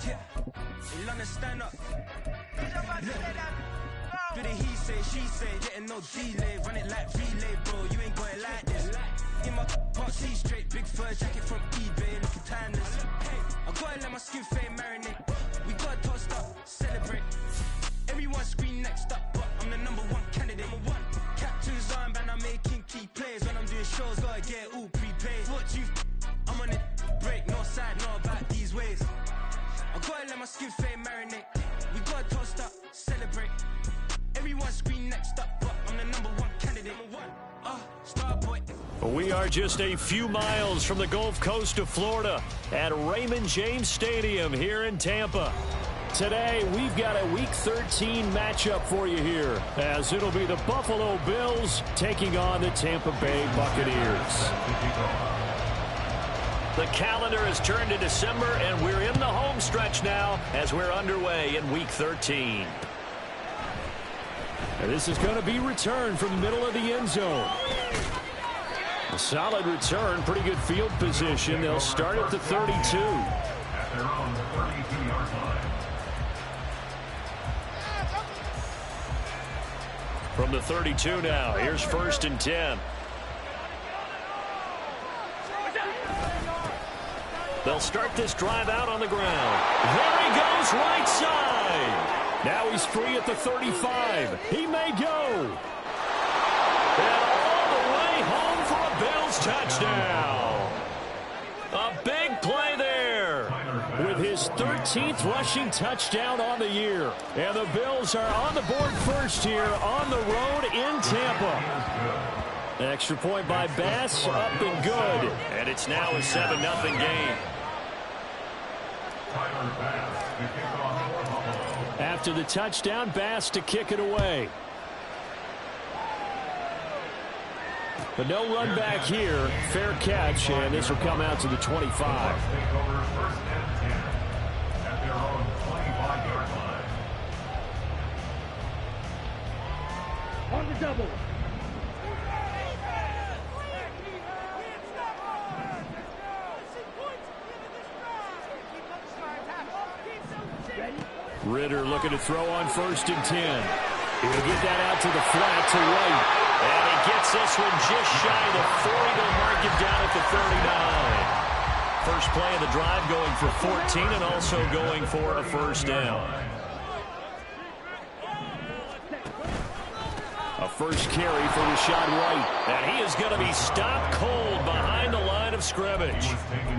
Yeah, in London, stand up. Do the he say, she say, getting no delay, run it like relay, bro. You ain't got it like this. In my can't see straight, big fur jacket from eBay, looking timeless. I gotta let my skin fade marinate. We gotta toast up, celebrate. Everyone scream next up, but I'm the number one candidate. Captain's armband, I'm making key plays. When I'm doing shows, gotta get it all prepaid. What you I'm on it, break, no side, no about these ways. I gotta let my skin fade marinate. We gotta toast up, celebrate. Everyone scream next up, but I'm the number one candidate. Starboy. We are just a few miles from the Gulf Coast of Florida at Raymond James Stadium here in Tampa. Today, we've got a Week 13 matchup for you here, as it'll be the Buffalo Bills taking on the Tampa Bay Buccaneers. The calendar has turned to December, and we're in the home stretch now as we're underway in Week 13. And this is going to be returned from the middle of the end zone. A solid return, pretty good field position. They'll start at the 32. At their own 32-yard line. From the 32 now, here's 1st and 10. They'll start this drive out on the ground. There he goes, right side. Now he's free at the 35. He may go. And all the way home for a Bills touchdown. A big play there with his 13th rushing touchdown on the year. And the Bills are on the board first here on the road in Tampa. An extra point by Bass, up and good. And it's now a 7-0 game. After the touchdown, Bass to kick it away. But no run back here. Fair catch, and this will come out to the 25. On the double. Ritter looking to throw on 1st and 10. He'll get that out to the flat to White. And he gets this one just shy of the 40. They'll mark him down at the 39. First play of the drive going for 14 and also going for a 1st down. A first carry for Rashad White. And he is going to be stopped cold behind the line of scrimmage.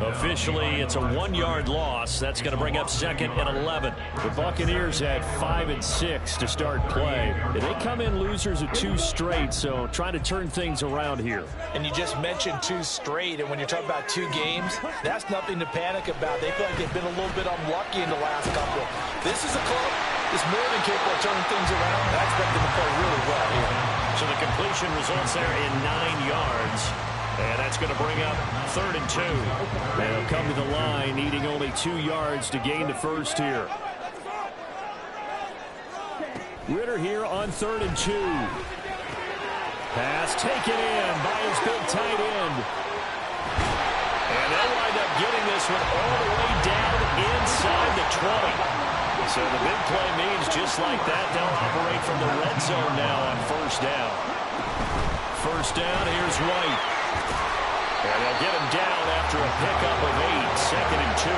Officially, it's a 1-yard loss. That's going to bring up 2nd and 11. The Buccaneers had 5 and 6 to start play. They come in losers of 2 straight, so trying to turn things around here. And you just mentioned 2 straight, and when you're talking about 2 games, that's nothing to panic about. They feel like they've been a little bit unlucky in the last couple. This is a club that's more than capable of turning things around. I expect them to play really well here. So the completion results there in 9 yards. And that's going to bring up 3rd and 2. They'll come to the line, needing only 2 yards to gain the first here. Ritter here on 3rd and 2. Pass taken in by his big tight end. And they'll wind up getting this one all the way down inside the 20. So the big play means just like that, they'll operate from the red zone now on 1st down. 1st down, here's White. And they'll get him down after a pickup of 8, 2nd and 2.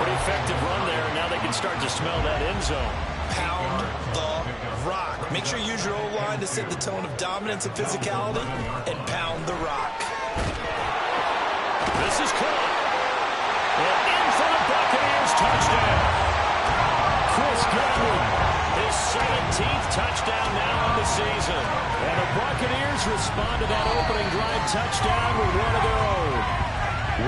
Pretty effective run there, and now they can start to smell that end zone. Pound the rock. Make sure you use your O-line to set the tone of dominance and physicality, and pound the rock. This is caught. And in for the Buccaneers, touchdown. Chris Godwin, his 17th touchdown now on the season. And the Buccaneers respond to that opening drive touchdown with one of their own.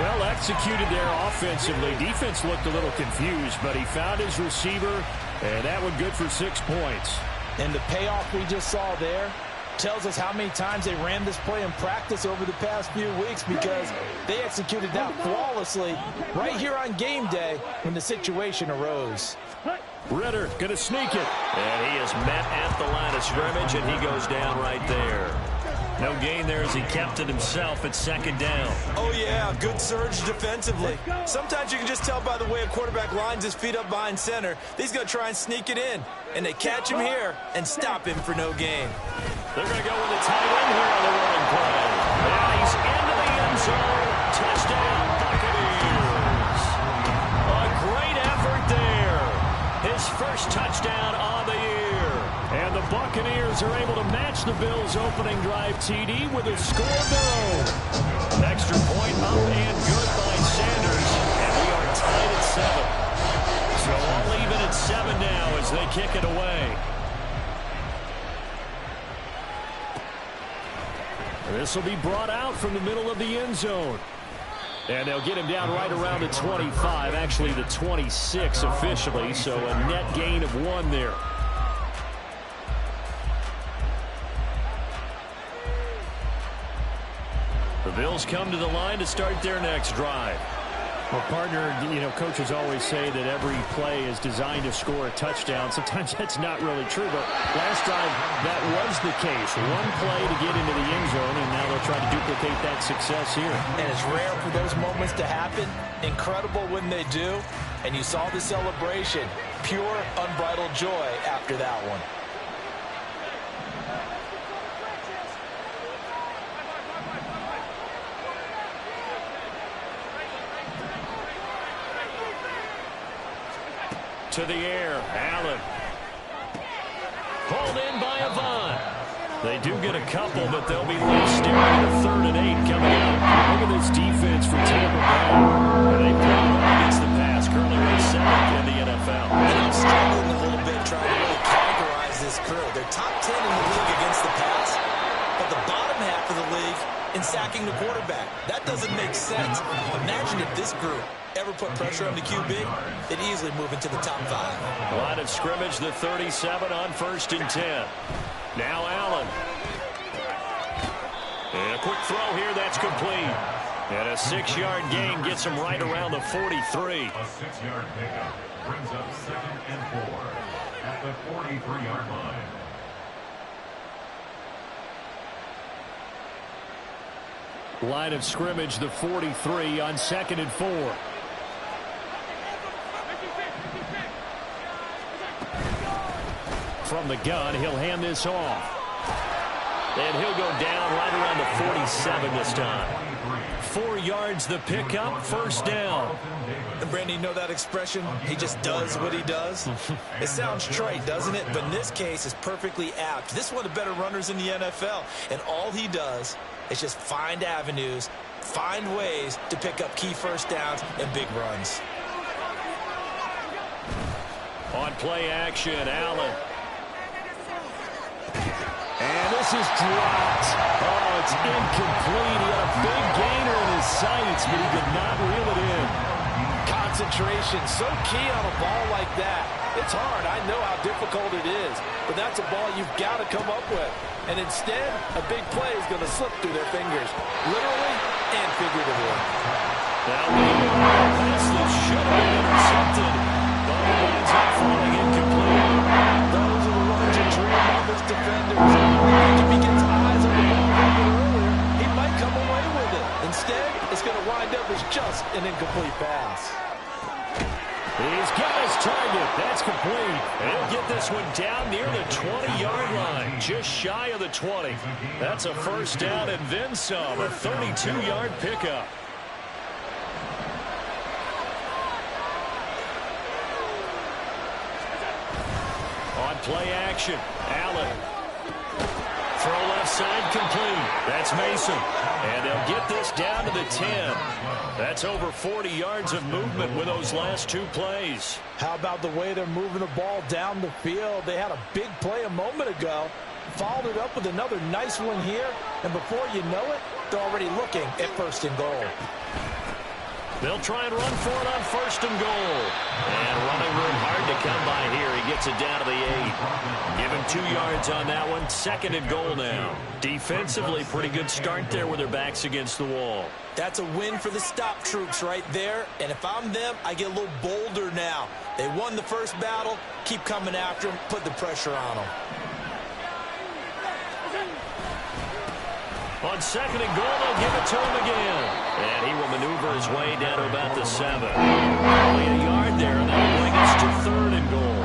Well executed there offensively. Defense looked a little confused, but he found his receiver, and that one good for 6 points. And the payoff we just saw there tells us how many times they ran this play in practice over the past few weeks, because they executed that flawlessly right here on game day when the situation arose. Ritter going to sneak it. And he is met at the line of scrimmage, and he goes down right there. No gain there as he kept it himself at second down. Oh, yeah, good surge defensively. Sometimes you can just tell by the way a quarterback lines his feet up behind center. He's going to try and sneak it in, and they catch him here and stop him for no gain. They're going to go with a tight end here on the running play. Now he's into the end zone. Touchdown, Buccaneers. A great effort there. His first touchdown on the year. And the Buccaneers are able to match the Bills' opening drive TD with a score of their own. An extra point up and good by Sanders. And we are tied at 7. So all even at 7 now as they kick it away. This will be brought out from the middle of the end zone. And they'll get him down right around the 25, actually the 26 officially, so a net gain of 1 there. The Bills come to the line to start their next drive. Well, partner, coaches always say that every play is designed to score a touchdown. Sometimes that's not really true, but last drive that was the case. One play to get into the end zone, and now they'll try to duplicate that success here. And it's rare for those moments to happen. Incredible when they do. And you saw the celebration. Pure, unbridled joy after that one. To the air, Allen. Pulled in by Avant. They do get a couple, but they'll be left staring at 3rd and 8 coming up. Look at this defense for Tampa Bay. They play well against the pass, currently ranked 7th in the NFL. And I'm struggling a little bit trying to really categorize this crew. They're top 10 in the league against the pass, but the bottom half of the league in sacking the quarterback. That doesn't make sense. Imagine if this group ever put pressure on the QB, they'd easily move into the top 5. Line of scrimmage, the 37 on 1st and 10. Now Allen. And a quick throw here, that's complete. And a 6-yard gain gets him right around the 43. A 6-yard pickup brings up 2nd and 4 at the 43-yard line. Line of scrimmage, the 43 on 2nd and 4. From the gun, he'll hand this off. And he'll go down right around the 47 this time. 4 yards the pickup, 1st down. And Brandon, you know that expression? He just does what he does. It sounds trite, doesn't it? But in this case, it's perfectly apt. This is one of the better runners in the NFL. And all he does is just find avenues, find ways to pick up key 1st downs and big runs. On play action, Allen. And this is dropped. Oh, it's incomplete. He had a big gainer in his sights, but he did not reel it in. Concentration, so key on a ball like that. It's hard. I know how difficult it is, but that's a ball you've got to come up with. And instead, a big play is going to slip through their fingers, literally and figuratively. Now, pass that should have been intercepted, but it ends up falling incomplete. Those are the runs you dream of as defenders. If he gets eyes on the ball a little bit earlier, he might come away with it. Instead, it's going to wind up as just an incomplete pass. He's got his target. That's complete. And he'll get this one down near the 20-yard line, just shy of the 20. That's a 1st down and then some, a 32-yard pickup. On play action, Allen. Throw left side complete. That's Mason. And they'll get this down to the 10. That's over 40 yards of movement with those last 2 plays. How about the way they're moving the ball down the field? They had a big play a moment ago. Followed it up with another nice one here. And before you know it, they're already looking at 1st and goal. They'll try and run for it on 1st and goal. And running room hard to come by here. He gets it down to the 8. Give him 2 yards on that one. 2nd and goal now. Defensively, pretty good start there with their backs against the wall. That's a win for the stop troops right there. And if I'm them, I get a little bolder now. They won the first battle. Keep coming after them. Put the pressure on them. On second and goal, they'll give it to him again. And he will maneuver his way down to about the 7. Only a yard there, and that'll bring us to third and goal.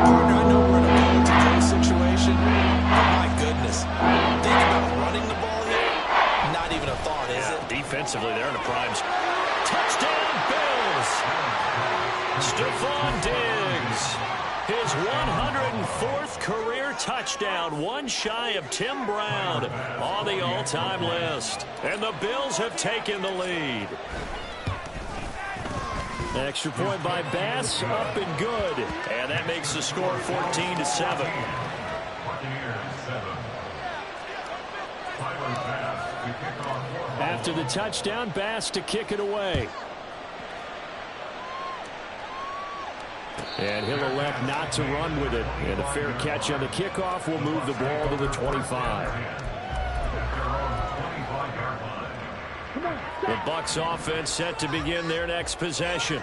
Partner, I know we're in a goal-to-goal situation, but my goodness. Think about running the ball here. Not even a thought, is it? Defensively, they're in a prime. Touchdown, Bills! Stephon Diggs. His 104th career touchdown, one shy of Tim Brown on the all-time list. And the Bills have taken the lead. Extra point by Bass, up and good. And that makes the score 14-7. After the touchdown, Bass to kick it away. And he'll elect not to run with it. And a fair catch on the kickoff will move the ball to the 25. The Bucs offense set to begin their next possession.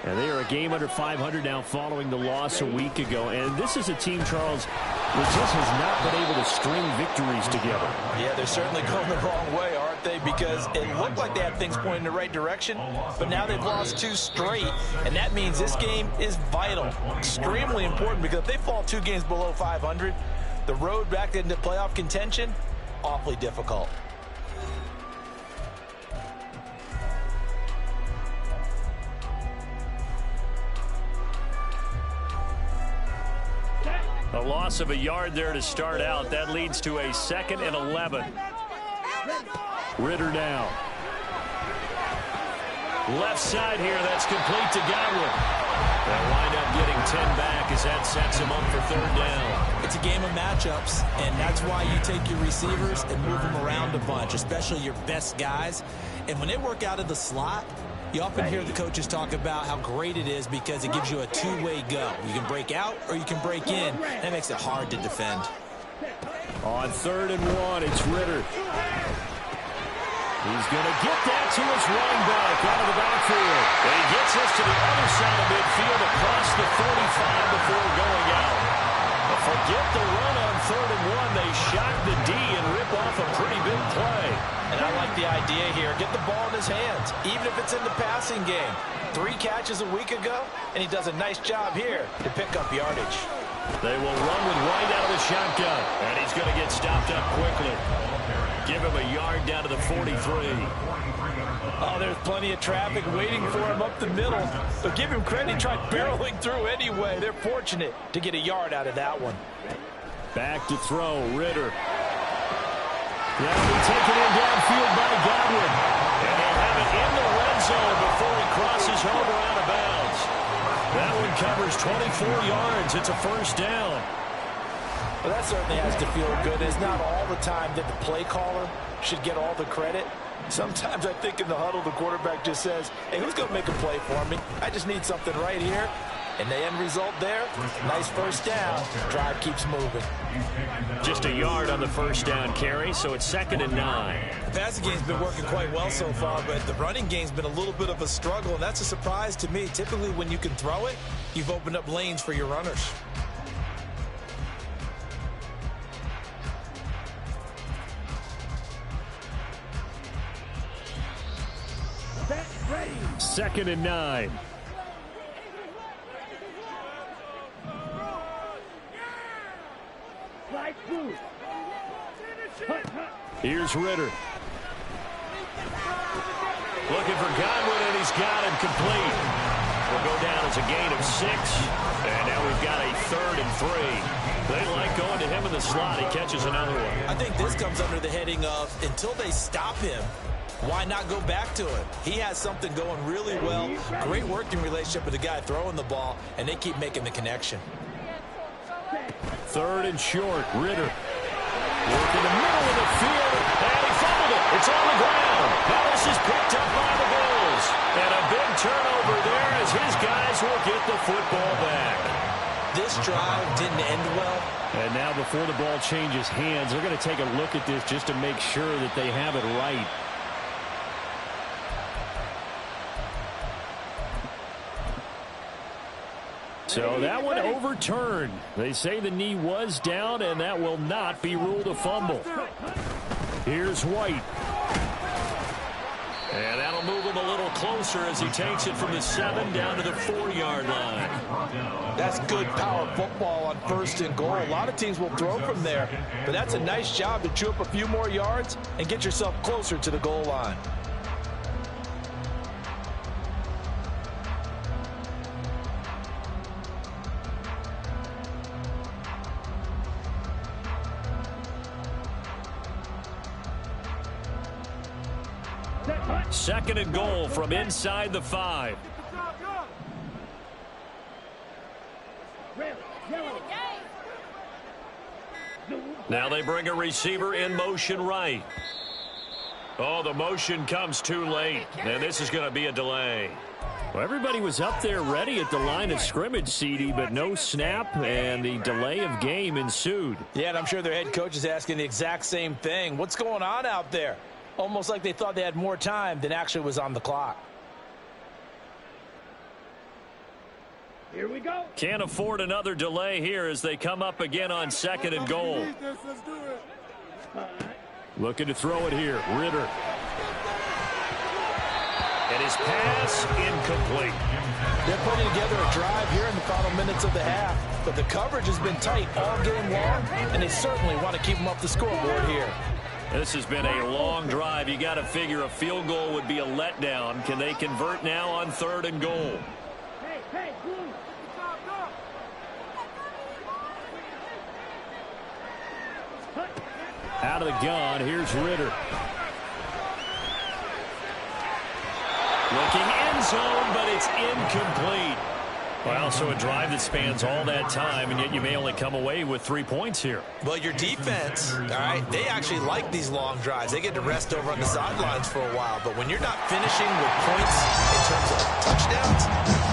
And they are a game under 500 now following the loss a week ago. And this is a team, Charles, that just has not been able to string victories together. Yeah, they're certainly going the wrong way, aren't they? Because it looked like they had things pointing in the right direction, but now they've lost 2 straight, and that means this game is vital, extremely important, because if they fall 2 games below 500, the road back into playoff contention, awfully difficult. A loss of a yard there to start out. That leads to a 2nd and 11. Ritter now. Left side here. That's complete to Godwin. They'll wind up getting 10 back as that sets him up for 3rd down. It's a game of matchups, and that's why you take your receivers and move them around a bunch, especially your best guys. And when they work out of the slot, you often hear the coaches talk about how great it is because it gives you a 2-way go. You can break out or you can break in. That makes it hard to defend. On 3rd and 1, it's Ritter. He's going to get that to his running back out of the backfield. And he gets us to the other side of midfield across the 45 before going out. But forget the run on 3rd and 1. They shock the D and rip off a pretty big play. And I like the idea here. Get the ball in his hands, even if it's in the passing game. 3 catches a week ago, and he does a nice job here to pick up yardage. They will run with White out of the shotgun, and he's going to get stopped up quickly. Give him a yard down to the 43. Oh, there's plenty of traffic waiting for him up the middle. But give him credit, he tried barreling through anyway. They're fortunate to get a yard out of that one. Back to throw, Ritter. That'll be taken in downfield by Godwin. And he'll have it in the red zone before he crosses over out of bounds. That one covers 24 yards. It's a 1st down. Well, that certainly has to feel good. It's not all the time that the play caller should get all the credit. Sometimes I think in the huddle, the quarterback just says, hey, who's going to make a play for me? I just need something right here. And the end result there, nice 1st down. Drive keeps moving. Just a yard on the 1st down carry, so it's 2nd and 9. The passing game's been working quite well so far, but the running game's been a little bit of a struggle, and that's a surprise to me. Typically, when you can throw it, you've opened up lanes for your runners. Ready. 2nd and 9. Here's Ritter. Looking for Godwin, and he's got him complete. Will go down as a gain of 6. And now we've got a 3rd and 3. They like going to him in the slot. He catches another one. I think this comes under the heading of until they stop him, why not go back to him? He has something going really well. Great working relationship with the guy throwing the ball, and they keep making the connection. 3rd and short. Ritter. Work in the middle of the field, and he fumbled it. It's on the ground. Now this is picked up by the Bills. And a big turnover there as his guys will get the football back. This drive didn't end well. And now before the ball changes hands, they're going to take a look at this just to make sure that they have it right. So that one overturned. They say the knee was down, and that will not be ruled a fumble. Here's White. And that'll move him a little closer as he takes it from the 7 down to the 4-yard line. That's good power football on 1st and goal. A lot of teams will throw from there, but that's a nice job to chew up a few more yards and get yourself closer to the goal line. Second and goal from inside the 5. Now they bring a receiver in motion right. Oh, the motion comes too late, and this is going to be a delay. Well, everybody was up there ready at the line of scrimmage, CD, but no snap, and the delay of game ensued. Yeah, and I'm sure their head coach is asking the exact same thing. What's going on out there? Almost like they thought they had more time than actually was on the clock. Here we go. Can't afford another delay here as they come up again on second and goal. Let's do it. Looking to throw it here. Ritter. And his pass incomplete. They're putting together a drive here in the final minutes of the half, but the coverage has been tight all game long, and they certainly want to keep them up the scoreboard here. This has been a long drive. You got to figure a field goal would be a letdown. Can they convert now on third and goal? Hey, go. Out of the gun, here's Ritter. Looking end zone, but it's incomplete. Well, so a drive that spans all that time, and yet you may only come away with 3 points here. Well, your defense, all right, they actually like these long drives. They get to rest over on the sidelines for a while, but when you're not finishing with points in terms of touchdowns,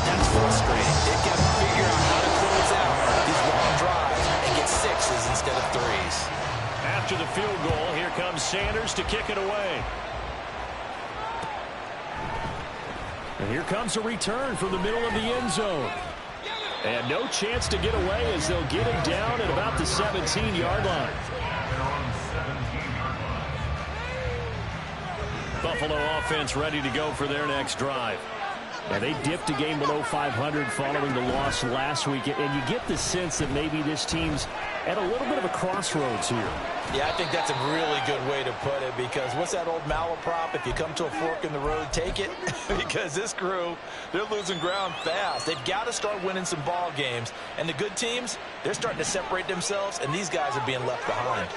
that's frustrating. They've got to figure out how to close out these long drives and get 6s instead of 3s. After the field goal, here comes Sanders to kick it away. And here comes a return from the middle of the end zone. And no chance to get away as they'll get him down at about the 17-yard line. Buffalo offense ready to go for their next drive. Now, they dipped a game below 500 following the loss last week, and you get the sense that maybe this team's at a little bit of a crossroads here. Yeah, I think that's a really good way to put it, because what's that old malaprop? If you come to a fork in the road, take it. Because this crew, they're losing ground fast. They've got to start winning some ball games. And the good teams, they're starting to separate themselves, and these guys are being left behind.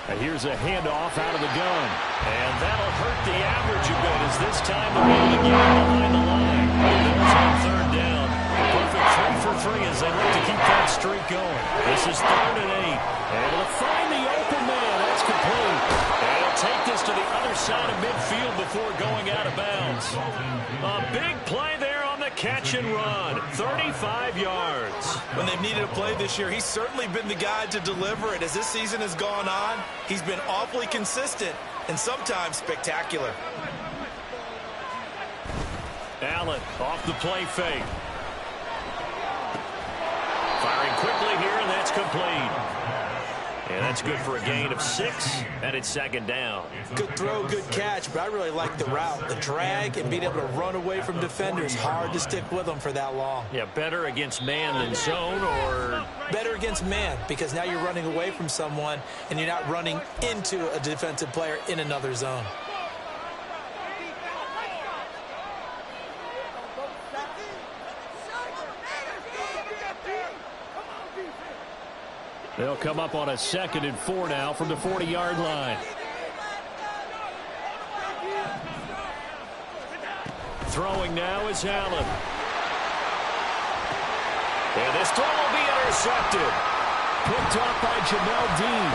And here's a handoff out of the gun. And that'll hurt the average a bit as this time they're able to get behind the line. There's on third down. Perfect 3 for 3 as they look to keep that streak going. This is 3rd and 8. Able to find the open man. That's complete. And he'll take this to the other side of midfield before going out of bounds. A big play there on the catch and run. 35 yards. When they've needed a play this year, he's certainly been the guy to deliver it. As this season has gone on, he's been awfully consistent and sometimes spectacular. Allen off the play fake. Firing quickly here, and that's complete. And that's good for a gain of 6, and it's 2nd down. Good throw, good catch, but I really like the route. The drag and being able to run away from defenders. Hard to stick with them for that long. Yeah, better against man than zone, or? Better against man, because now you're running away from someone, and you're not running into a defensive player in another zone. They'll come up on a 2nd and 4 now from the 40-yard line. Throwing now is Allen. And this throw will be intercepted. Picked off by Jamel Dean.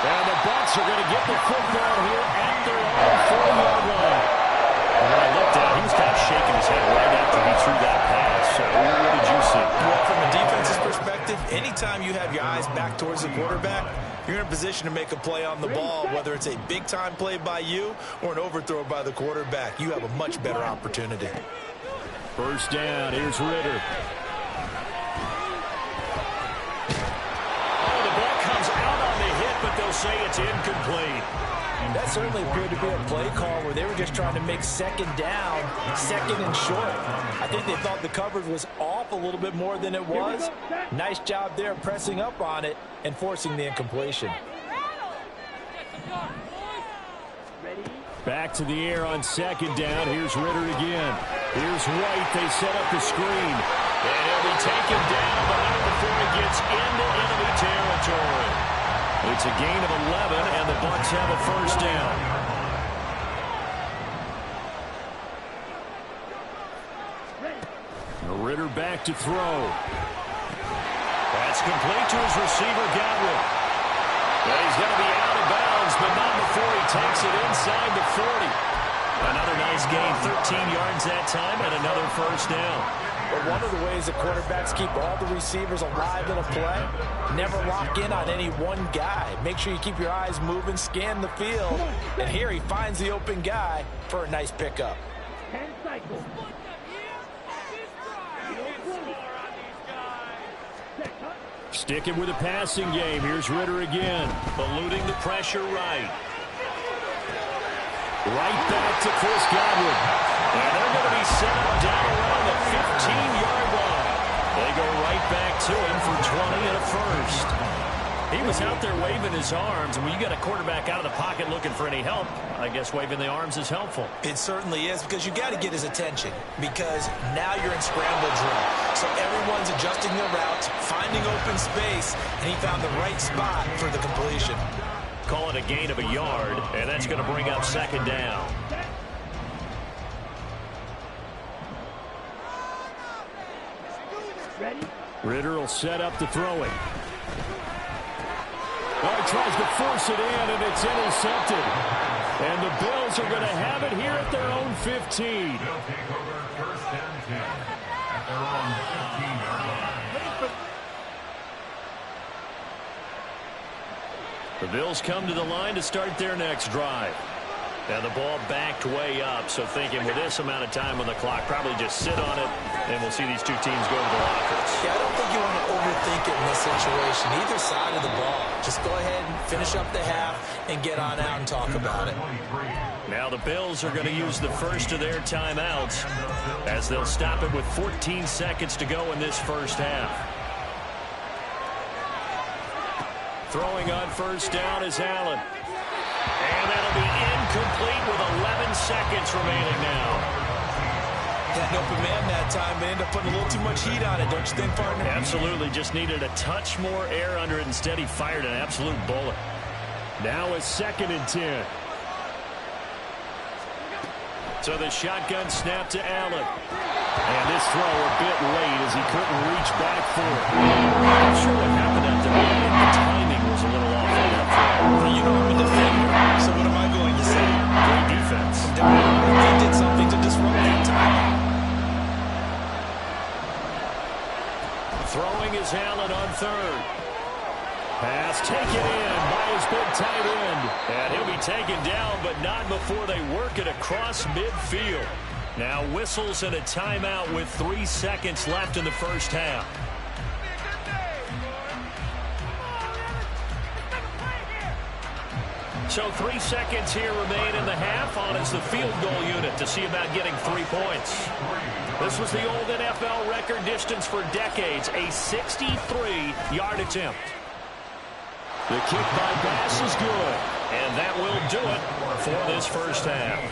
And the Bucs are going to get the football here at their own 4-yard line. And when I looked at it, he was kind of shaking his head right after he threw that pass. So what did you see? Well, from a defense's perspective, anytime you have your eyes back towards the quarterback, you're in a position to make a play on the ball, whether it's a big-time play by you or an overthrow by the quarterback. You have a much better opportunity. First down, here's Ritter. say it's incomplete. That certainly appeared to be a play call where they were just trying to make second down, second and short. I think they thought the coverage was off a little bit more than it was. Nice job there pressing up on it and forcing the incompletion. Back to the air on second down. Here's Ritter again. Here's White. They set up the screen. And he'll be taken down, but not before he gets into enemy territory. It's a gain of 11, and the Bucs have a first down. Ritter back to throw. That's complete to his receiver, Godwin. But he's going to be out of bounds, but not before he takes it inside the 40. Another nice gain, 13 yards that time, and another first down. But one of the ways that quarterbacks keep all the receivers alive in a play, never lock in on any one guy. Make sure you keep your eyes moving, scan the field, and here he finds the open guy for a nice pickup. 10 cycles. Sticking with a passing game. Here's Ritter again, eluding the pressure right. Right back to Chris Godwin. And they're going to be set up down around the 15-yard line. They go right back to him for 20 and a first. He was out there waving his arms, and when you got a quarterback out of the pocket looking for any help, I guess waving the arms is helpful. It certainly is, because you got to get his attention, because now you're in scramble drill. So everyone's adjusting their routes, finding open space, and he found the right spot for the completion. Call it a gain of a yard, and that's going to bring up second down. Ready? Ritter will set up the throwing. Oh, he tries to force it in, and it's intercepted. And the Bills are going to have it here at their own 15. They'll take over first and 10 at their own 15-yard line. The Bills come to the line to start their next drive. And the ball backed way up, so thinking with this amount of time on the clock, probably just sit on it, and we'll see these two teams go to the lockers. Yeah, I don't think you want to overthink it in this situation, either side of the ball. Just go ahead and finish up the half and get on out and talk about it. Now the Bills are going to use the first of their timeouts as they'll stop it with 14 seconds to go in this first half. Throwing on first down is Allen. And that'll be incomplete with 11 seconds remaining now. Had an open man that time, but ended up putting a little too much heat on it, don't you think, partner? Absolutely. Just needed a touch more air under it. Instead, he fired an absolute bullet. Now a second and 10. So the shotgun snap to Allen. And this throw a bit late as he couldn't reach back for it. I'm not sure what happened out there. I think the timing was a little off on that throw. You know I'm a defender, so what am I going to say? Great defense. He did something to disrupt that timing. Throwing is Allen on third. Pass taken in by his big tight end. And he'll be taken down, but not before they work it across midfield. Now whistles and a timeout with 3 seconds left in the first half. So 3 seconds here remain in the half on as the field goal unit to see about getting 3 points. This was the old NFL record distance for decades, a 63-yard attempt. The kick by Bass is good, and that will do it for this first half.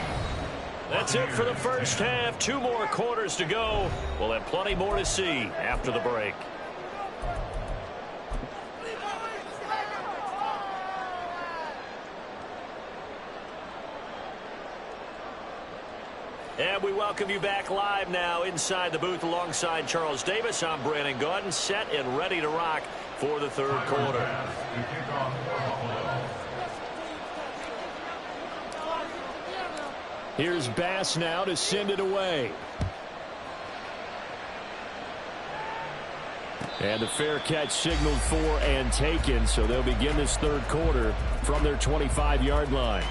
That's it for the first half. 2 more quarters to go. We'll have plenty more to see after the break. And we welcome you back live now inside the booth alongside Charles Davis. I'm Brandon Gaudin, set and ready to rock for the third quarter. Here's Bass now to send it away. And the fair catch signaled for and taken, so they'll begin this third quarter from their 25-yard line.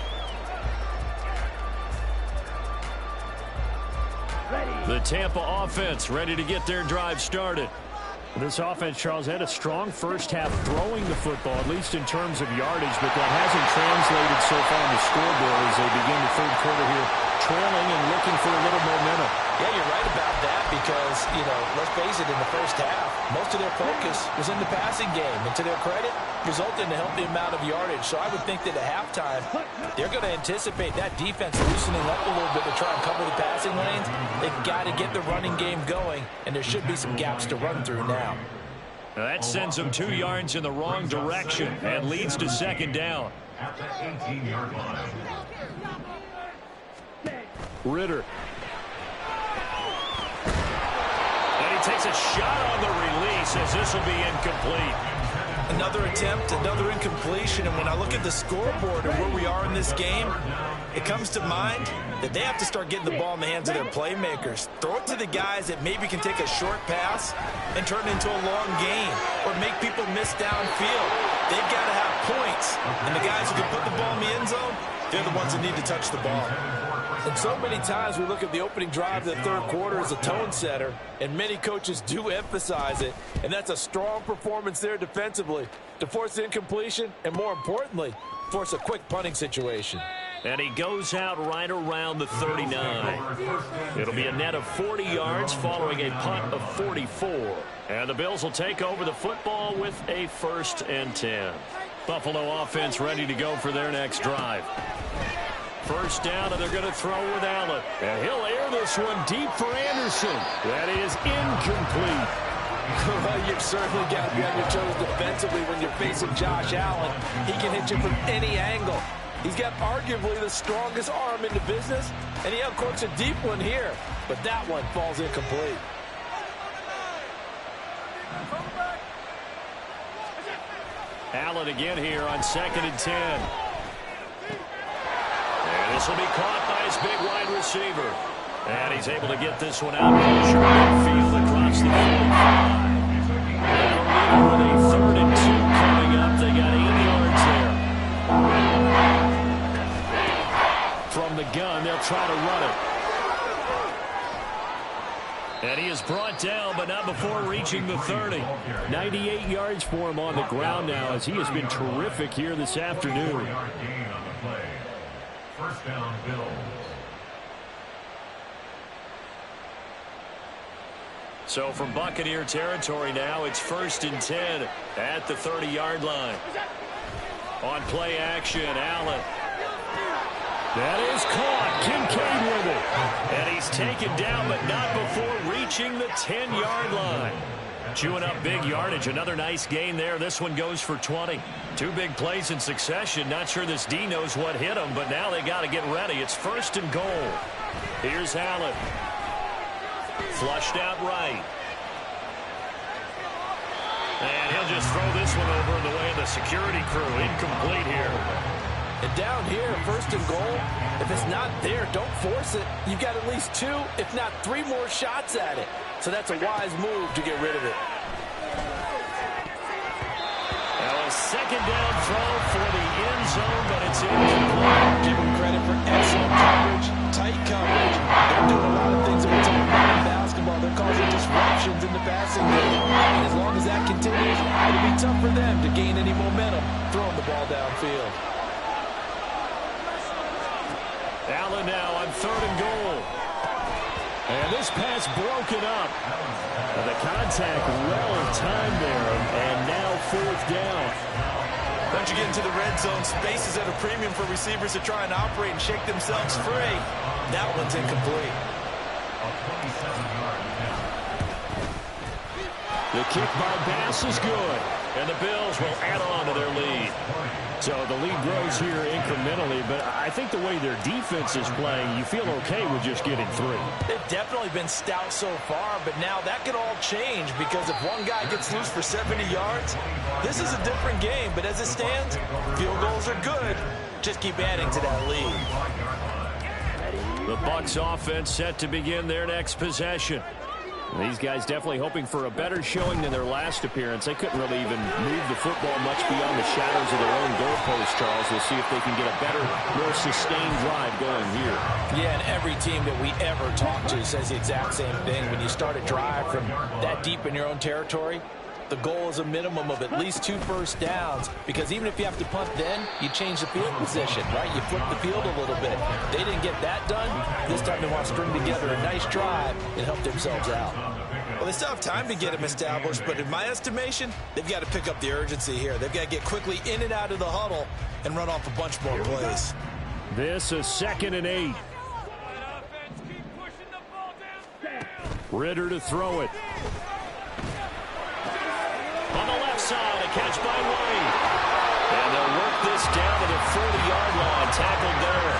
The Tampa offense ready to get their drive started. This offense, Charles, had a strong first half throwing the football, at least in terms of yardage, but that hasn't translated so far on the scoreboard as they begin the third quarter here, trailing and looking for a little momentum. Yeah, you're right about that because, let's face it, in the first half, most of their focus was in the passing game. And to their credit, resulted in a healthy amount of yardage. So I would think that at halftime, they're going to anticipate that defense loosening up a little bit to try and cover the passing lanes. They've got to get the running game going, and there should be some gaps to run through now. That sends them 2 yards in the wrong direction and leads to second down. At the 18-yard line. Ritter. And he takes a shot on the release as this will be incomplete. Another attempt, another incompletion, and when I look at the scoreboard and where we are in this game, it comes to mind that they have to start getting the ball in the hands of their playmakers. Throw it to the guys that maybe can take a short pass and turn it into a long gain or make people miss downfield. They've got to have points, and the guys who can put the ball in the end zone, they're the ones that need to touch the ball. And so many times we look at the opening drive of the third quarter as a tone setter, and many coaches do emphasize it, and that's a strong performance there defensively to force incompletion and, more importantly, force a quick punting situation. And he goes out right around the 39. It'll be a net of 40 yards following a punt of 44. And the Bills will take over the football with a 1st and 10. Buffalo offense ready to go for their next drive. First down, and they're going to throw with Allen. And he'll air this one deep for Anderson. That is incomplete. Well, you've certainly got to be on your toes defensively when you're facing Josh Allen. He can hit you from any angle. He's got arguably the strongest arm in the business, and he uncorks a deep one here. But that one falls incomplete. Allen again here on 2nd and 10. And this will be caught by his big wide receiver. And he's able to get this one out closer midfield across the 45. With a 3rd and 2 coming up, they got 8 yards there. From the gun, they'll try to run it. And he is brought down, but not before reaching the 30. 98 yards for him on the ground now, as he has been terrific here this afternoon. 4-yard gain on the play. First down, Bills. So from Buccaneer territory now, it's 1st and 10 at the 30-yard line. On play action, Allen. That is caught. Kincaid with it. And he's taken down, but not before reaching the 10-yard line. Chewing up big yardage. Another nice gain there. This one goes for 20. 2 big plays in succession. Not sure this D knows what hit him, but now they got to get ready. It's 1st and goal. Here's Allen. Flushed out right. And he'll just throw this one over in the way of the security crew. Incomplete here. And down here, 1st and goal, if it's not there, don't force it. You've got at least 2, if not 3 more shots at it. So that's a wise move to get rid of it. Now a 2nd down throw for the end zone, but it's incomplete. Give them credit for excellent coverage, tight coverage. They're doing a lot of things that we're talking about in basketball. They're causing disruptions in the passing game. And as long as that continues, it'll be tough for them to gain any momentum throwing the ball downfield. Allen now on 3rd and goal. And this pass broken up. And the contact well timed there. And now 4th down. Once you get into the red zone, space is at a premium for receivers to try and operate and shake themselves free. That one's incomplete. The kick by Bass is good. And the Bills will add on to their lead. So the lead grows here incrementally, but I think the way their defense is playing, you feel okay with just getting 3. They've definitely been stout so far, but now that could all change because if one guy gets loose for 70 yards, this is a different game. But as it stands, field goals are good. Just keep adding to that lead. The Bucs offense set to begin their next possession. These guys definitely hoping for a better showing than their last appearance. They couldn't really even move the football much beyond the shadows of their own goalpost, Charles. We'll see if they can get a better, more sustained drive going here. Yeah, and every team that we ever talk to coaches says the exact same thing. When you start a drive from that deep in your own territory, the goal is a minimum of at least 2 first downs, because even if you have to punt then, you change the field position, right? You flip the field a little bit. They didn't get that done. This time they want to string together a nice drive and help themselves out. Well, they still have time to get him established, but in my estimation, they've got to pick up the urgency here. They've got to get quickly in and out of the huddle and run off a bunch more plays. This is 2nd and 8. Ritter to throw it. On the left side, a catch by White. And they'll work this down to the 40-yard line, tackled there.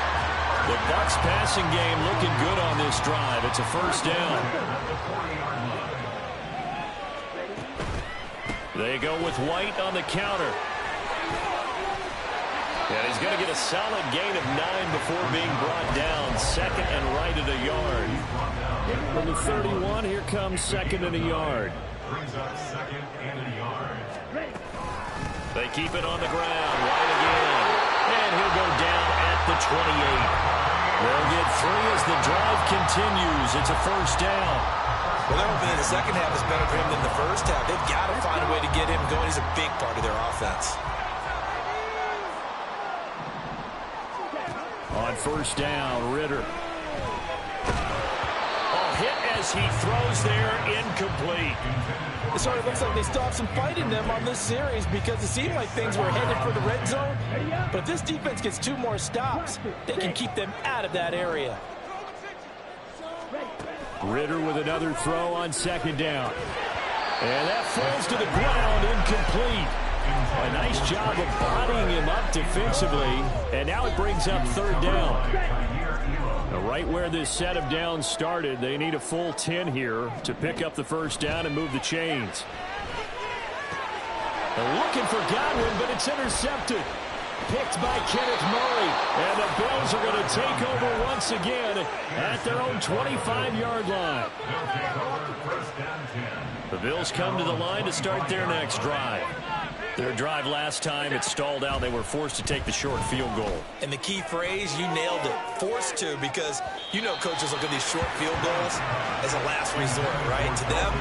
The Bucs passing game looking good on this drive. It's a first down. They go with White on the counter. And he's going to get a solid gain of 9 before being brought down. 2nd and right at a yard. From the 31, here comes 2nd and a yard. Brings up 2nd and a yard. They keep it on the ground. White again. And he'll go down at the 28. They'll get 3 as the drive continues. It's a first down. Well, they're hoping that the second half is better for him than the first half. They've got to find a way to get him going. He's a big part of their offense. On first down, Ritter. Hit as he throws there, incomplete. It sort of looks like they still have some fight in them on this series, because it seemed like things were headed for the red zone. But if this defense gets 2 more stops, they can keep them out of that area. Ritter with another throw on 2nd down. And that falls to the ground, incomplete. A nice job of bodying him up defensively. And now it brings up 3rd down. Right where this set of downs started, they need a full 10 here to pick up the first down and move the chains. They're looking for Godwin, but it's intercepted. Picked by Kenneth Murray. And the Bills are going to take over once again at their own 25-yard line. The Bills come to the line to start their next drive. Their drive last time, it stalled out. They were forced to take the short field goal. And the key phrase, you nailed it, forced to, because you know coaches look at these short field goals as a last resort, right? To them,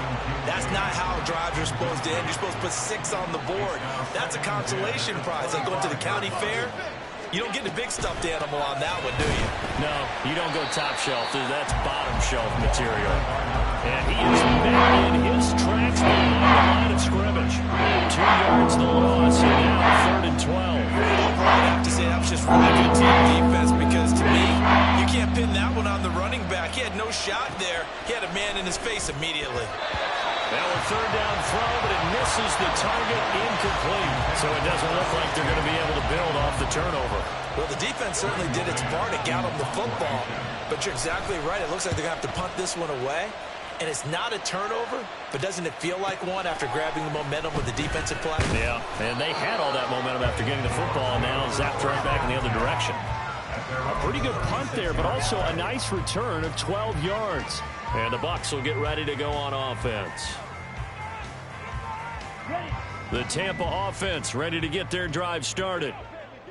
that's not how drives are supposed to end. You're supposed to put 6 on the board. That's a consolation prize. Like going to the county fair, you don't get the big stuffed animal on that one, do you? No, you don't go top shelf. That's bottom shelf material. And he is back in his tracks behind the line of scrimmage. 2 yards the loss, and now 3rd and 12. I'd have to say that was just really good team defense, because to me, you can't pin that one on the running back. He had no shot there. He had a man in his face immediately. Now a 3rd down throw, but it misses the target, incomplete. So it doesn't look like they're going to be able to build off the turnover. Well, the defense certainly did its part to get them the football. But you're exactly right. It looks like they're going to have to punt this one away. And it's not a turnover, but doesn't it feel like one after grabbing the momentum with the defensive play? Yeah, and they had all that momentum after getting the football, and now zapped right back in the other direction. A pretty good punt there, but also a nice return of 12 yards. And the Bucs will get ready to go on offense. The Tampa offense ready to get their drive started.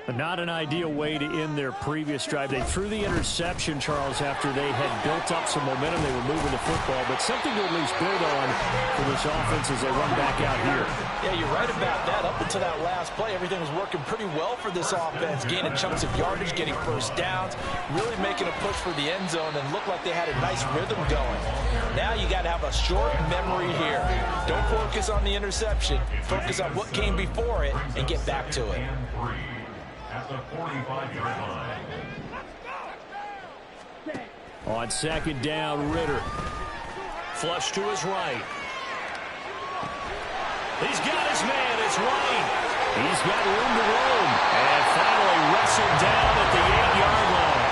Not an ideal way to end their previous drive. They threw the interception, Charles, after they had built up some momentum. They were moving the football, but something to at least build on for this offense as they run back out here. Yeah, you're right about that. Up until that last play, everything was working pretty well for this offense, gaining chunks of yardage, getting first downs, really making a push for the end zone, and looked like they had a nice rhythm going. Now you got to have a short memory here. Don't focus on the interception. Focus on what came before it and get back to it. At the 45-yard line. On 2nd down, Ritter. Flush to his right. He's got his man. It's White. He's got room to roam. And finally wrestled down at the 8-yard line.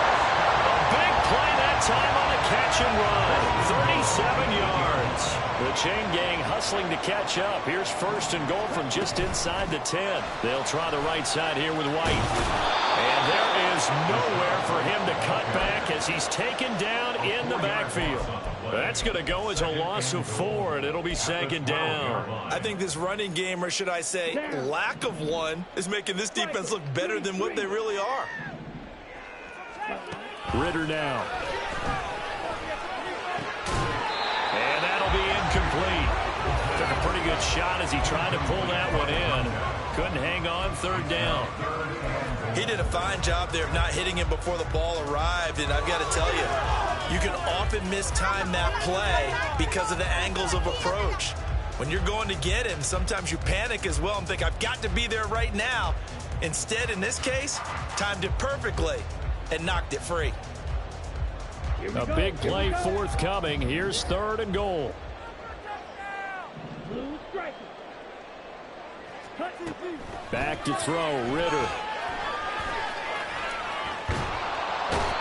A big play that time on a catch and run. 37 yards. The chain gang hustling to catch up. Here's 1st and goal from just inside the 10. They'll try the right side here with White. And there is nowhere for him to cut back as he's taken down in the backfield. That's going to go as a loss of 4, and it'll be 2nd down. I think this running game, or should I say lack of one, is making this defense look better than what they really are. Ritter now. pretty good shot as he tried to pull that one in. Couldn't hang on, third down. He did a fine job there of not hitting him before the ball arrived, and I've got to tell you, you can often mistime that play because of the angles of approach. When you're going to get him, sometimes you panic as well and think, I've got to be there right now. Instead, in this case, timed it perfectly and knocked it free. A big play forthcoming. Here's 3rd and goal. Back to throw, Ritter.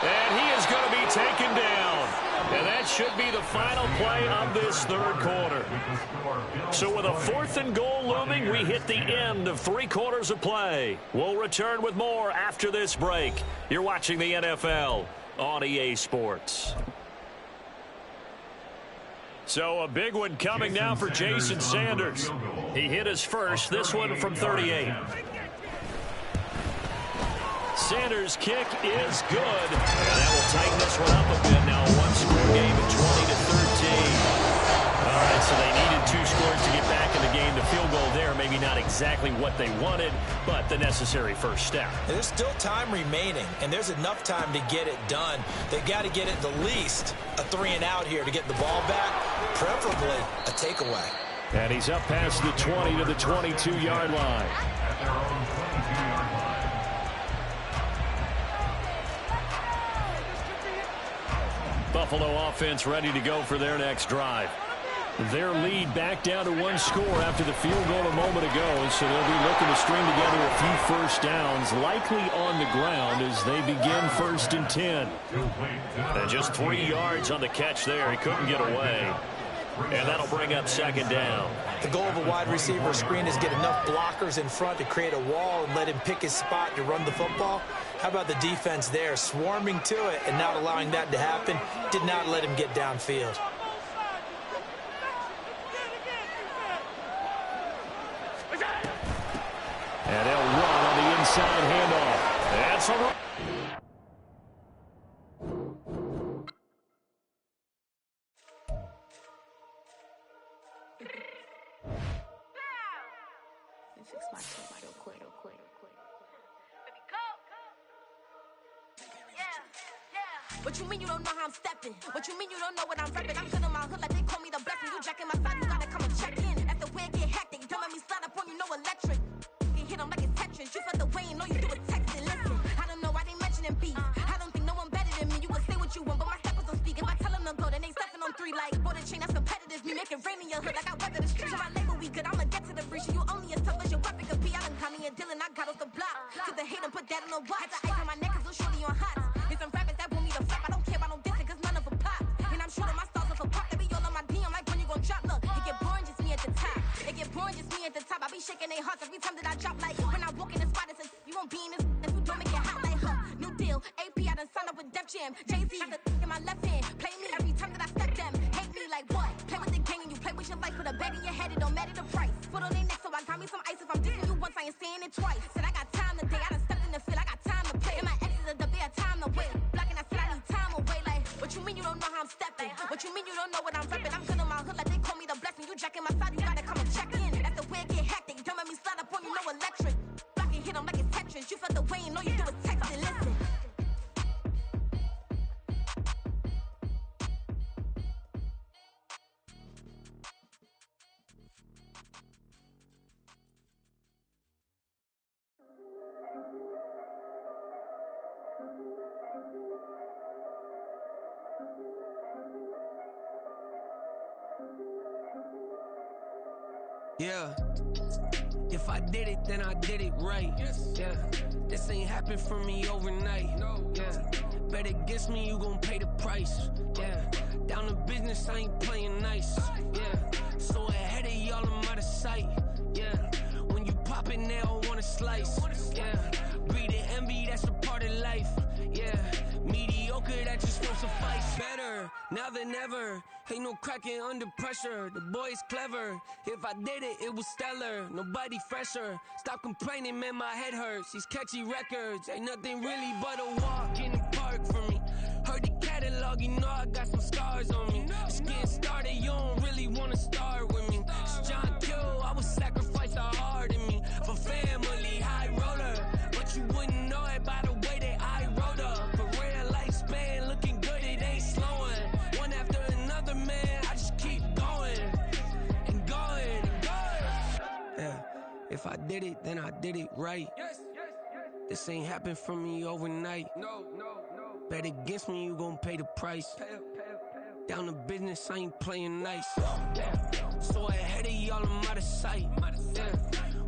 And he is going to be taken down. And that should be the final play of this 3rd quarter. So with a 4th and goal looming, we hit the end of 3 quarters of play. We'll return with more after this break. You're watching the NFL on EA Sports. So a big one coming now for Jason Sanders. He hit his first, this one from 38. Sanders' kick is good. And that will tighten this one up a bit now. A one-score game at 20-13. All right, so they needed 2 scores to get back in the game. The field goal there, maybe not exactly what they wanted, but the necessary first step. And there's still time remaining, and there's enough time to get it done. They've got to get it the least a 3-and-out here to get the ball back, preferably a takeaway. And he's up past the 20 to the 22-yard line. At their own 22-yard line. Buffalo offense ready to go for their next drive. Their lead back down to 1 score after the field goal a moment ago, so they'll be looking to string together a few first downs, likely on the ground as they begin 1st and 10. And just 3 yards on the catch there. He couldn't get away. And that'll bring up 2nd down. The goal of a wide receiver screen is get enough blockers in front to create a wall and let him pick his spot to run the football. How about the defense there, swarming to it and not allowing that to happen? Did not let him get downfield. And they'll run on the inside handoff. That's a run. Fix my shit real quick. What you mean you don't know how I'm stepping? What you mean you don't know what I'm repping? I'm good in my hood like they call me the blessing. You jacking my side, you gotta come and check in. That's the way it get hectic. Don't let me slide up on you, no electric. You hit them like it's Tetris. You felt the way and know you do a texting. Listen, I don't know why they mentioning beef. I don't think no one better than me. You can say what you want, but my steppers don't speak. If I tell them to go, then they stepping on 3 like border chain. That's competitive. Me make it rain in your hood like I weather the street. So I label we good. I'ma get to the breach. You only as tough as your weapon could be. I done Connie and Dylan. I got off the block. Took the hate and put that on the watch. Had the ice on my neck 'cause little shorty on hot. It's some rappers that want me to flop. I don't care about no dissing 'cause none of them pop. And I'm shooting my stars off a pop. They be all on my DM like when you gon' drop. Look, it get boring just me at the top. It get boring just me at the top. I be shaking their hearts every time that I drop. Like when I walk in the spot, it's you won't be in this. If you don't make it hot like new deal. AP, I done signed up with Def Jam. Jay-Z got the in my left hand. Play me every time that I step them. Hate me like what? Play with the gang and you play with your life. Put a bag in your head, it don't matter the price. Put on their neck, so I got me some ice. If I'm dissing you once, I ain't saying it twice. Said I got time today. I done stepped in the field. I got time to play. And my exes are there, time to wait. Blocking, I said I need time away. Like, what you mean you don't know how I'm stepping? What you mean you don't know what I'm repping? I'm good in my hood like they call me the blessing. You jacking my side, you gotta come and check in. That's the way it get hectic. Don't let me slide up on you, no electric. Blocking, hit them like it's Tetris. You felt the way and know you do a texting. Listen. Yeah. If I did it, then I did it right. Yeah. This ain't happened for me overnight. Yeah. Bet against me, you gon' pay the price. Yeah. Down to business, I ain't playing nice. Yeah. So ahead of y'all, I'm out of sight. Yeah. When you pop it, they don't wanna slice. Yeah. Greed and envy, that's a part of life. Yeah. Mediocre, that just won't suffice. Better now than ever. Ain't no cracking under pressure. The boy's clever. If I did it, it was stellar. Nobody fresher. Stop complaining, man, my head hurts. These catchy records ain't nothing really but a walk in the park for me. Heard the catalog, you know I got some scars on me. It's getting started, you don't really wanna start with me. It's John K. If I did it, then I did it right. This ain't happened for me overnight. Bet against me, you gon' pay the price. Down to business, I ain't playing nice. So ahead of y'all, I'm out of sight.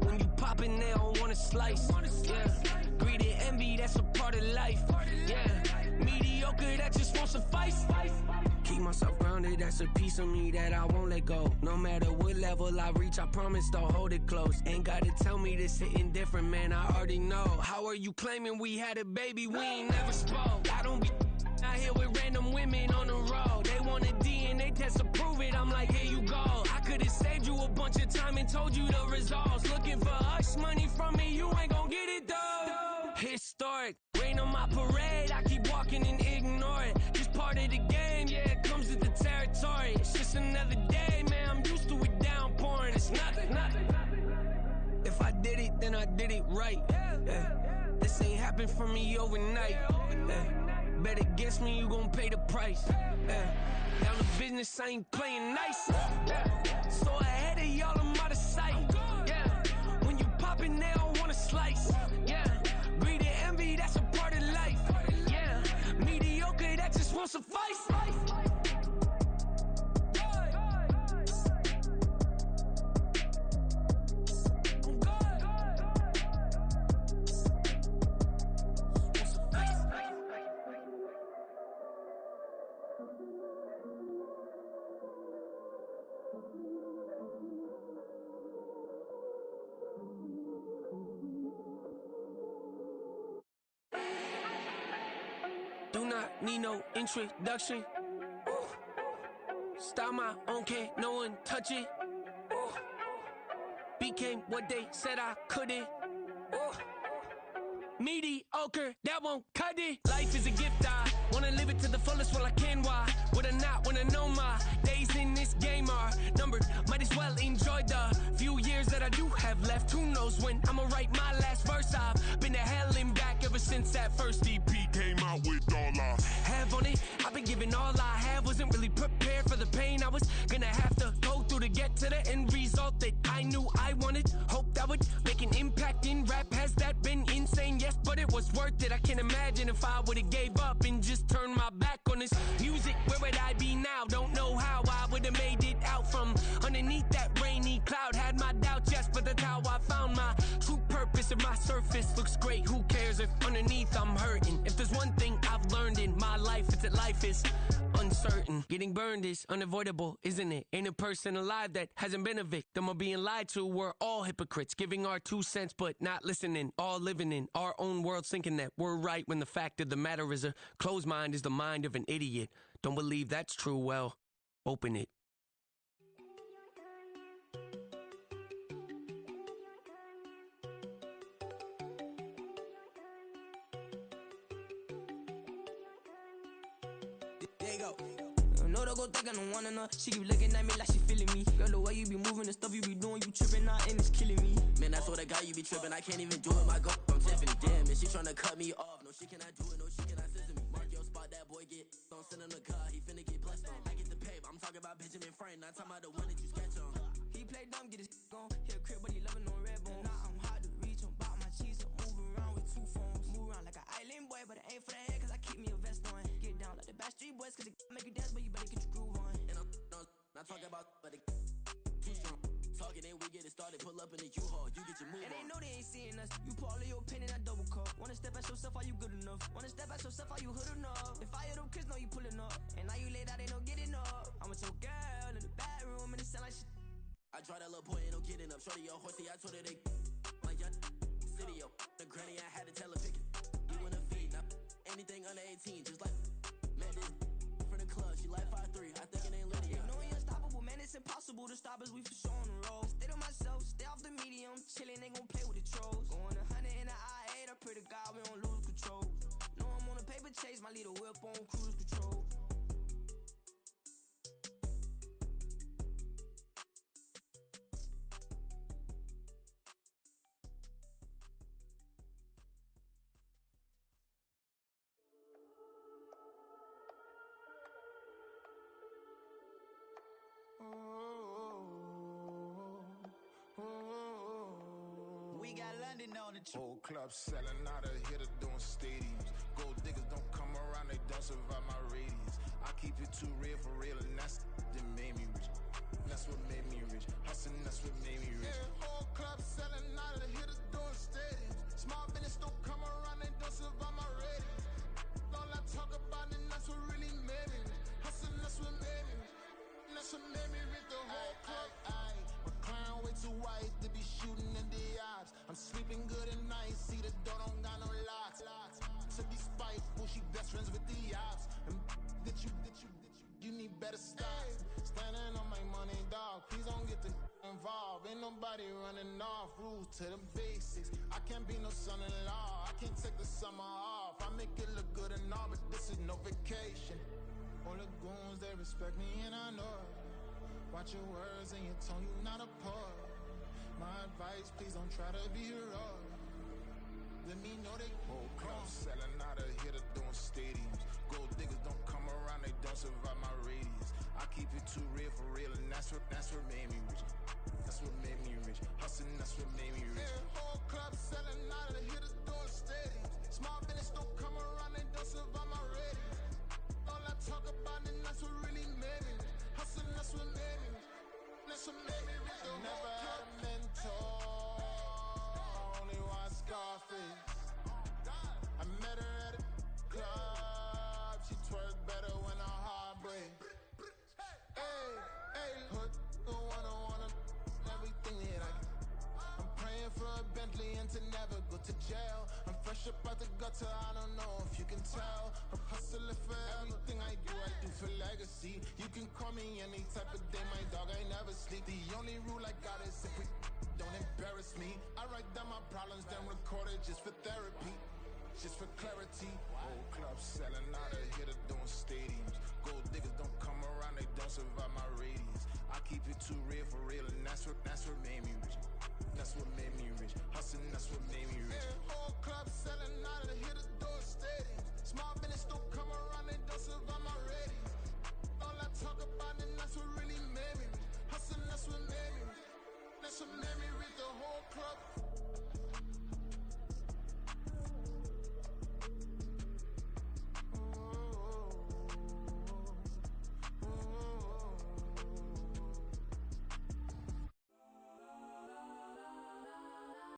When you poppin', they don't wanna slice. Greed and envy, that's a part of life. Mediocre, that just won't suffice. Keep myself grounded, that's a piece of me that I won't let go. No matter what level I reach, I promise to hold it close. Ain't gotta tell me this hitting different, man, I already know. How are you claiming we had a baby, we ain't never spoke? I don't be out here with random women on the road. They want a DNA test to prove it, I'm like, here you go. I could've saved you a bunch of time and told you the results. Looking for hush money from me, you ain't gon' get it though. Historic, rain on my parade, I keep walking and ignore it. Just part of the game, yeah, it comes with the territory. It's just another day, man, I'm used to it downpouring. It's nothing. If I did it, then I did it right. This ain't happened for me overnight. Bet against me, you gon' pay the price. Down to business, I ain't playing nice. So ahead of y'all, I'm out of sight. When you poppin', they don't wanna slice. Greed and envy, that's a part of life. Mediocre, that just won't suffice. Do not need no introduction. Style my own, can't no one touch it. Became what they said I couldn't. Mediocre, that won't cut it. Life is a gift, I wanna live it to the fullest while I can. Why would I not wanna know my days in this game are numbered? Might as well enjoy the few years that I do have left. Who knows when I'ma write my last verse? I've been to hell and back ever since that first EP came out with all I have on it. I've been giving all I have, wasn't really prepared for the pain I was gonna have to go through to get to the end result that I knew I wanted. Hope that would make an impact in rap. Has that been insane? Yes, but it was worth it. I can't imagine if I would've gave up and just turned my back on this music. Where would I be now? Don't know how I would've made it out from underneath that rainy cloud. Had my doubts, yes, but that's how I found my true purpose. If my surface looks great, who cares if underneath I'm hurting? If there's one thing I've learned in my life, it's that life is uncertain. Getting burned is unavoidable, isn't it? Ain't a person alive that hasn't been a victim of being lied to. We're all hypocrites, giving our 2 cents but not listening. All living in our own world, thinking that we're right when the fact of the matter is a closed mind is the mind of an idiot. Don't believe that's true? Well, open it. There you go. No, don't go think I don't wanna know. She keep looking at me like she feeling me. Girl, the way you be moving, the stuff you be doing, you tripping out and it's killing me. Man, that's what I got, you be tripping. I can't even do it, my girl, I'm Tiffany. Damn, and she tryna cut me off. No, she cannot do it, no, she cannot scissor me. Mark your spot, that boy get. Don't send him the car, he finna get blessed on. I get the paper, I'm talking about Benjamin Franklin, not talking about the one that you sketch on. He play dumb, get his gone. Hit a crib, but he loving on red bone. Now I'm hard to reach, I'm bout my cheese, I'm moving around with 2 phones. Move around like an island boy, but it ain't for the head, cause I keep me a vest on. Get down like the Backstreet Boys, cause it make you dance, but you better get your groove on. And I'm not talking about, but it too strong. Talking and we get it started, pull up in the U-Haul, you get your move on. And they know they ain't seeing us, you put all of your pen in that double cup. Wanna step at yourself, are you good enough? Wanna step at yourself, are you hood enough? If I hear them kids know you pulling up, and now you late out, they no getting up. I'm with your girl in the bedroom, and it sound like shit. I draw that little boy, ain't no getting up. Shorty your horsey, I told her they my young city, yo. The granny, I had to tell her pick it. You in a feed, now anything under 18, just like man, this from the club, she like 5'3", I think it ain't Lydia. They know we unstoppable, man, it's impossible to stop us, we for sure on the road. Stay to myself, stay off the medium, chillin', ain't gon' play with the trolls. Going 100 in the I-8, I pray to God we don't lose control. Know I'm on a paper chase, my leader whip on cruise control. grinding on the truth. Whole club selling out, a hitter doing stadiums. Gold diggers don't come around, they don't survive my radius. I keep it too real for real, and that's that made me rich. That's what made me rich. Hustling, that's what made me rich. Yeah, whole club selling out, a hitter doing stadiums. Small business don't come around, they don't survive my radius. All I talk about, and that's what really made me rich. Hustling, that's what made me rich. That's what made me rich, the whole club. My clown way too white to be shooting in the ops. I'm sleeping good at night, see the door don't got no locks. To be spiteful, she best friends with the ops. And you need better stop. Standing on my money, dog, please don't get the involved. Ain't nobody running off, rules to the basics. I can't be no son-in-law, I can't take the summer off. I make it look good and all, but this is no vacation. All the goons, they respect me and I know it. Watch your words and your tone, you not a poet. My advice, please don't try to be heroic. Let me know they whole club selling out, a hitter doing stadiums. Gold diggers don't come around, they don't survive my radius. I keep it too real for real, and that's what made me rich. That's what made me rich. Hustling, that's what made me rich. Yeah, whole club selling out, a hitter doing stadiums. Small business don't come around, they don't survive my radius. All I talk about, and that's what really made me rich. Hustling, that's what made me rich. That's what made me rich. I never had a mentor, only one Scarface. I met her at a club, she twerk better when her heart breaks. Hey, hood, wanna everything that I can. I'm praying for a Bentley and to never go to jail. I'm fresh up out the gutter, I don't know if you can tell. I'm hustling for everything I do for legacy. You can call me any type of day, my dog, I never sleep. The only rule I got is if we don't embarrass me. I write down my problems, then record it just for therapy. Just for clarity. Whole club selling out, a hitter doing stadiums. Gold diggers don't come around.